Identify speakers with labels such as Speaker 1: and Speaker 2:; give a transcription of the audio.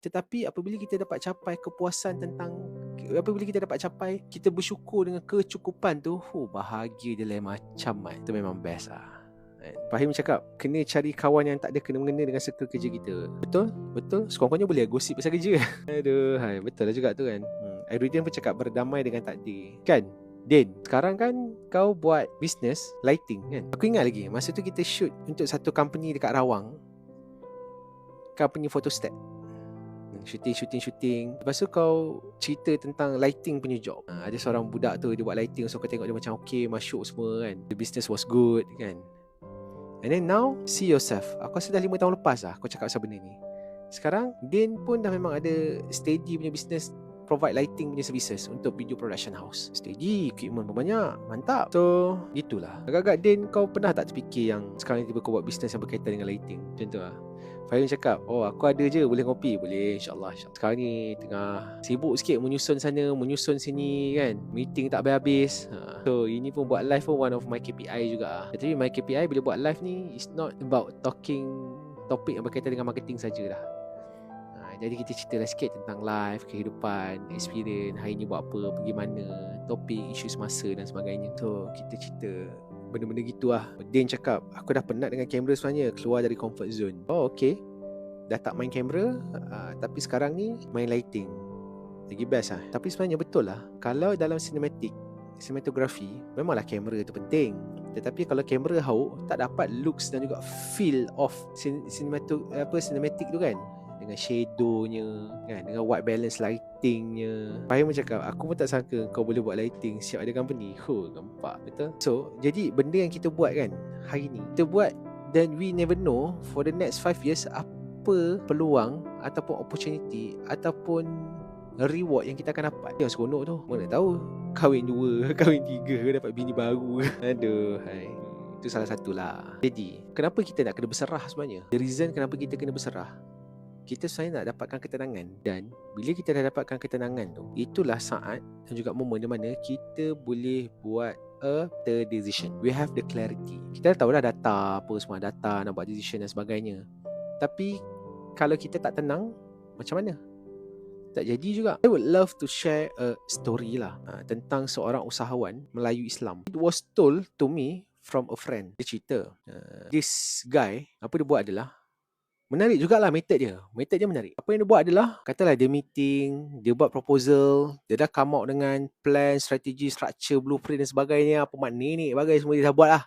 Speaker 1: Tetapi apabila kita dapat capai kepuasan apabila kita dapat capai, kita bersyukur dengan kecukupan tu, bahagia dia lain macam kan. Itu memang best lah. Fahim cakap, kena cari kawan yang tak ada kena-mengena dengan circle kerja kita. Betul? Betul? Sekurang-kurangnya boleh gosip pasal kerja. Aduh, betul lah juga tu kan. Aerodin pun cakap berdamai dengan takdir. Kan? Din, sekarang kan kau buat business lighting kan? Aku ingat lagi, masa tu kita shoot untuk satu company dekat Rawang. Company photostat. Shooting. Lepas tu kau cerita tentang lighting punya job. Ada seorang budak tu, dia buat lighting. So kau tengok dia macam okay, masuk semua kan. The business was good kan. And then now, see yourself. Aku rasa dah 5 tahun lepas lah kau cakap pasal benda ni. Sekarang, Din pun dah memang ada steady punya business, provide lighting punya services untuk video production house. Steady, equipment pun banyak, mantap. So, gitulah. Agak-agak Din, kau pernah tak terfikir yang sekarang ni tiba kau buat business yang berkaitan dengan lighting? Macam tu lah. Fahim cakap, aku ada je, boleh ngopi? Boleh, insyaAllah. Sekarang ni tengah sibuk sikit, menyusun sana, menyusun sini kan. Meeting tak habis-habis. So, ini pun buat live pun one of my KPI juga. Tapi my KPI bila buat live ni, it's not about talking topik yang berkaitan dengan marketing sajalah. Jadi kita ceritalah sikit tentang live, kehidupan, experience, hari ni buat apa, pergi mana, topik, isu semasa dan sebagainya. So, kita cerita benda-benda gitu lah. Din cakap, aku dah penat dengan kamera sebenarnya, keluar dari comfort zone. Oh, okay. Dah tak main kamera, tapi sekarang ni main lighting. Lagi best lah. Tapi sebenarnya betul lah, kalau dalam cinematography, memanglah kamera tu penting. Tetapi kalau kamera hauk, tak dapat looks dan juga feel of cinematic tu kan. Dengan shadownya kan, dengan white balance lightingnya. Fahim cakap, aku pun tak sangka kau boleh buat lighting siap ada company. Nampak betul. So, jadi benda yang kita buat kan hari ni, kita buat dan we never know for the next 5 years apa peluang ataupun opportunity ataupun reward yang kita akan dapat. Yang seronok tu, mana tahu kahwin 2, kahwin 3, dapat bini baru. Aduh, itu salah satulah. Jadi, kenapa kita nak kena berserah sebenarnya? The reason kenapa kita kena berserah, kita sebenarnya nak dapatkan ketenangan. Dan bila kita dah dapatkan ketenangan tu, itulah saat dan juga momen di mana kita boleh buat a better decision. We have the clarity. Kita dah tahu dah data, apa semua data, nak buat decision dan sebagainya. Tapi kalau kita tak tenang, macam mana? Tak jadi juga. I would love to share a story lah tentang seorang usahawan Melayu Islam. It was told to me from a friend. Dia cerita, this guy, apa dia buat adalah, menarik jugalah method dia. Method dia menarik. Apa yang dia buat adalah, katalah dia meeting, dia buat proposal, dia dah come out dengan plan, strategi, structure, blueprint dan sebagainya, apa mak nenek bagai semua dia dah buat lah.